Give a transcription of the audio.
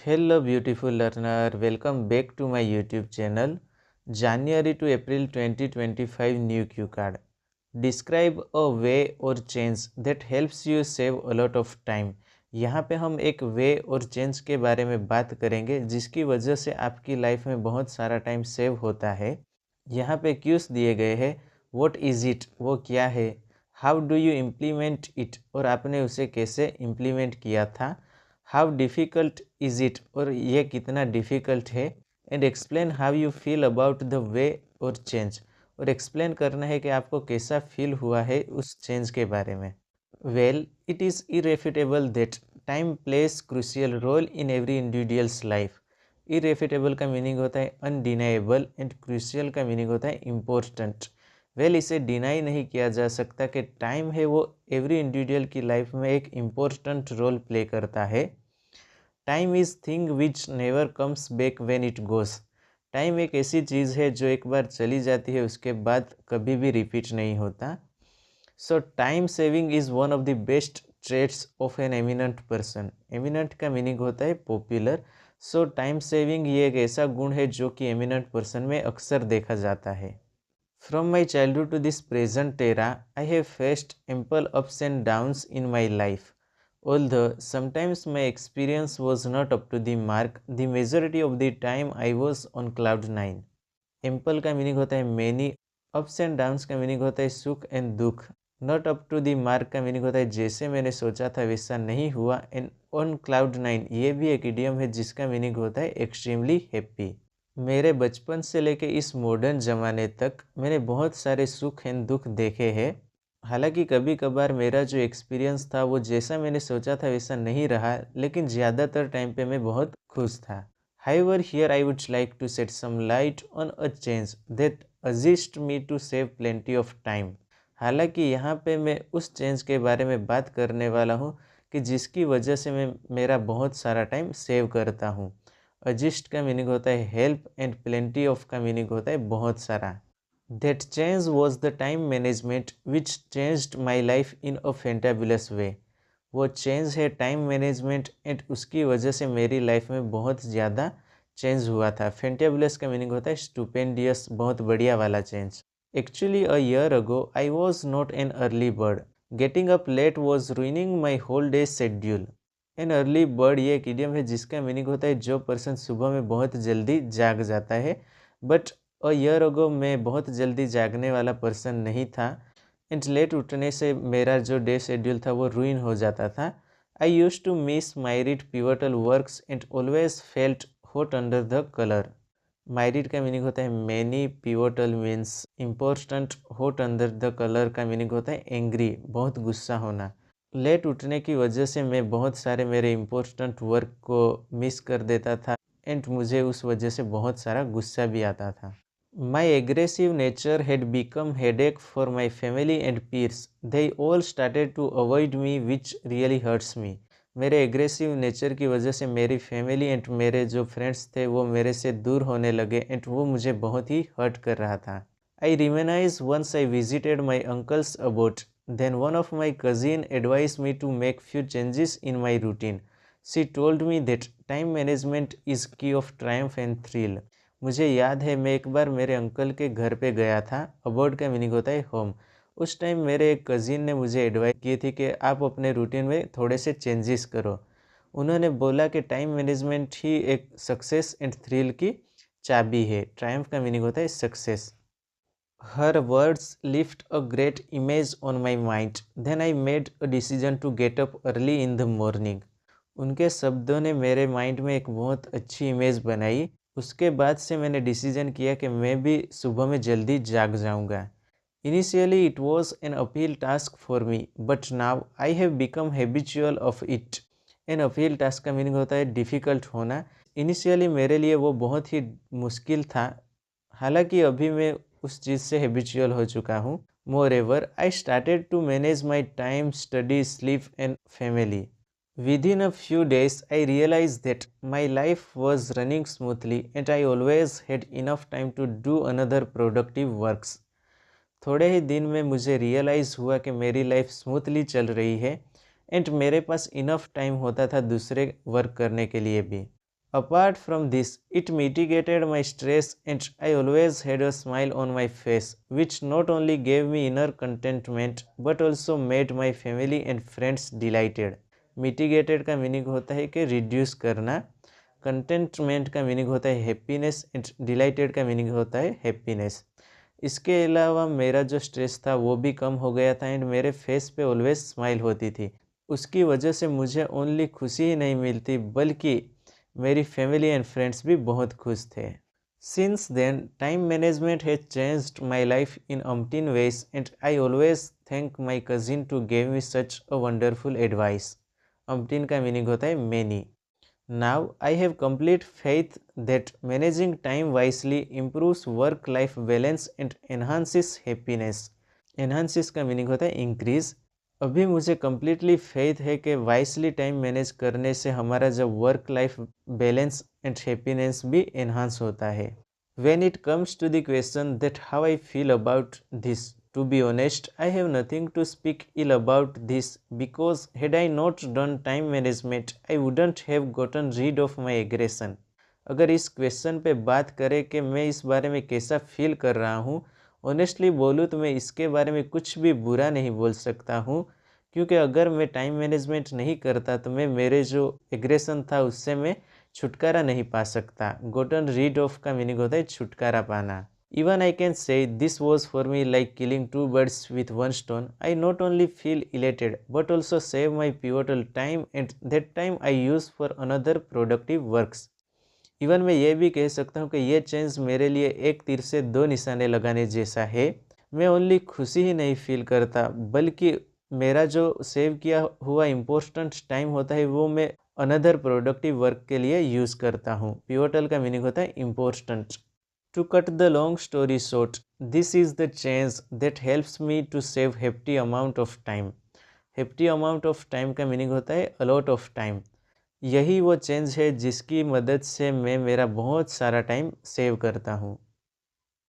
Hello, beautiful learner. Welcome back to my YouTube channel. January to April 2025 new cue card. Describe a way or change that helps you save a lot of time. यहाँ पे हम एक वे और change के बारे में बात करेंगे जिसकी वजह से आपकी लाइफ में बहुत सारा टाइम सेव होता है। यहाँ पे क्यूज दिए गए हैं। व्हाट इज़ इट, वो क्या है। How do you implement it, और आपने उसे कैसे इम्प्लीमेंट किया था। हाउ डिफ़िकल्ट इज़ इट, और ये कितना डिफ़िकल्ट है। And explain how you feel about the way और चेंज, और एक्सप्लेन करना है कि आपको कैसा फील हुआ है उस चेंज के बारे में। Well, it is irrefutable that time place crucial role in every individual's life. Irrefutable का मीनिंग होता है अनडिनाइबल एंड क्रूशियल का मीनिंग होता है इम्पोर्टेंट। वेल, इसे डिनाई नहीं किया जा सकता कि टाइम है वो एवरी इंडिविजुअल की लाइफ में एक इम्पोर्टेंट रोल प्ले करता है। Time is thing which never comes back when it goes. Time एक ऐसी चीज़ है जो एक बार चली जाती है उसके बाद कभी भी रिपीट नहीं होता। So time saving is one of the best trades of an eminent person. Eminent का मीनिंग होता है पॉपुलर। सो टाइम सेविंग ये एक ऐसा गुण है जो कि एमिनेंट पर्सन में अक्सर देखा जाता है। From my childhood to this present era, I have faced ample ups and downs in my life. Although sometimes my experience was not up to the mark, the majority of the time I was on cloud 9. Ample का meaning होता है many, ups and downs का meaning होता है सुख and दुख, not up to the mark का meaning होता है जैसे मैंने सोचा था वैसा नहीं हुआ, एंड ऑन क्लाउड 9 ये भी एक इडियम है जिसका मीनिंग होता है एक्सट्रीमली हैप्पी। मेरे बचपन से लेके इस मॉडर्न ज़माने तक मैंने बहुत सारे सुख एंड दुख देखे हैं। हालांकि कभी कभार मेरा जो एक्सपीरियंस था वो जैसा मैंने सोचा था वैसा नहीं रहा, लेकिन ज़्यादातर टाइम पे मैं बहुत खुश था। However, here I would like to shed some light on a change that assist me to save plenty of time. हालांकि यहाँ पे मैं उस चेंज के बारे में बात करने वाला हूँ कि जिसकी वजह से मैं मेरा बहुत सारा टाइम सेव करता हूँ। अजिस्ट का मीनिंग होता है हेल्प एंड प्लेंटी ऑफ का मीनिंग होता है बहुत सारा। That change was the time management which changed my life in a fantabulous way. वो चेंज है टाइम मैनेजमेंट, एंड उसकी वजह से मेरी लाइफ में बहुत ज़्यादा चेंज हुआ था। फैंटाबुलस का मीनिंग होता है स्टूपेंडियस, बहुत बढ़िया वाला change. Actually a year ago I was not an early bird. Getting up late was ruining my whole day schedule. An early bird ये एक इडियम है जिसका मीनिंग होता है जो पर्सन सुबह में बहुत जल्दी जाग जाता है। बट अ ईयर अगो मैं बहुत जल्दी जागने वाला पर्सन नहीं था, एंड लेट उठने से मेरा जो डे शेड्यूल था वो रूइन हो जाता था। I used to miss my pivotal works and always felt hot under the collar. Myriad का मीनिंग होता है many, pivotal means important, hot under the collar का मीनिंग होता है एंग्री, बहुत गुस्सा होना। लेट उठने की वजह से मैं बहुत सारे मेरे इम्पोर्टेंट वर्क को मिस कर देता था, एंड मुझे उस वजह से बहुत सारा गुस्सा भी आता था। My aggressive nature had become headache for my family and peers. They all started to avoid me which really hurts me. मेरे एग्रेसिव नेचर की वजह से मेरी फैमिली एंड मेरे जो फ्रेंड्स थे वो मेरे से दूर होने लगे, एंड वो मुझे बहुत ही हर्ट कर रहा था। I realise once I visited my uncle's about, then one of my cousin advised me to make few changes in my routine. She told me that time management is key of triumph and thrill. मुझे याद है मैं एक बार मेरे uncle के घर पे गया था। अबाउट का मीनिंग होता है होम। उस टाइम मेरे एक कज़िन ने मुझे एडवाइस की थी कि आप अपने रूटीन में थोड़े से चेंजेस करो। उन्होंने बोला कि टाइम मैनेजमेंट ही एक सक्सेस एंड थ्रिल की चाबी है। ट्रायम्फ का मीनिंग होता है success. Her words left a great image on my mind. Then I made a decision to get up early in the morning. उनके शब्दों ने मेरे माइंड में एक बहुत अच्छी इमेज बनाई। उसके बाद से मैंने डिसीजन किया कि मैं भी सुबह में जल्दी जाग जाऊंगा। Initially it was an appeal task for me, but now I have become habitual of it. An appeal task का मीनिंग होता है डिफ़िकल्ट होना। इनिशियली मेरे लिए वो बहुत ही मुश्किल था, हालांकि अभी मैं उस चीज़ से हैबिचुअल हो चुका हूँ। Moreover I started to manage my time, study, sleep and family. Within a few days, I realized that my life was running smoothly and I always had enough time to do another productive works. थोड़े ही दिन में मुझे realise हुआ कि मेरी life smoothly चल रही है, एंड मेरे पास इनफ टाइम होता था दूसरे वर्क करने के लिए भी। Apart from this, it mitigated my stress and I always had a smile on my face, which not only gave me inner contentment but also made my family and friends delighted. Mitigated का meaning होता है कि reduce करना, containment का meaning होता है happiness and dilated का meaning होता है हैप्पीनेस। इसके अलावा मेरा जो स्ट्रेस था वो भी कम हो गया था एंड मेरे फेस पे ऑलवेज स्माइल होती थी। उसकी वजह से मुझे ओनली खुशी ही नहीं मिलती बल्कि मेरी फैमिली एंड फ्रेंड्स भी बहुत खुश थे। Since then time management has changed my life in umpteen ways and I always thank my cousin to give me such a wonderful advice. Umpteen का मीनिंग होता है many. Now I have complete faith that managing time wisely improves work-life balance and enhances happiness. Enhances का meaning होता है increase. अभी मुझे completely faith है कि वाइसली टाइम मैनेज करने से हमारा जो work life balance and happiness भी एनहांस होता है। When it comes to the question that how I feel about this, to be honest, I have nothing to speak ill about this because had I not done time management, I wouldn't have gotten rid of my aggression. अगर इस question पे बात करें कि मैं इस बारे में कैसा फील कर रहा हूँ, ऑनेस्टली बोलूँ तो मैं इसके बारे में कुछ भी बुरा नहीं बोल सकता हूँ, क्योंकि अगर मैं टाइम मैनेजमेंट नहीं करता तो मैं मेरे जो एग्रेशन था उससे मैं छुटकारा नहीं पा सकता। गोटन रीड ऑफ का मीनिंग होता है छुटकारा पाना। Even I can say this was for me like killing two birds with one stone. I not only feel elated but also save my pivotal time and that time I use for another productive works. Even मैं ये भी कह सकता हूँ कि ये change मेरे लिए एक तीर से दो निशाने लगाने जैसा है। मैं ओनली खुशी ही नहीं फील करता बल्कि मेरा जो सेव किया हुआ इम्पोर्टेंट टाइम होता है वो मैं अनदर प्रोडक्टिव वर्क के लिए यूज़ करता हूँ। पिवोटल का मीनिंग होता है important. To cut the long story short, this is the change that helps me to save hefty amount of time. Hefty amount of time का मीनिंग होता है अलॉट ऑफ टाइम। यही वो चेंज है जिसकी मदद से मैं मेरा बहुत सारा टाइम सेव करता हूँ।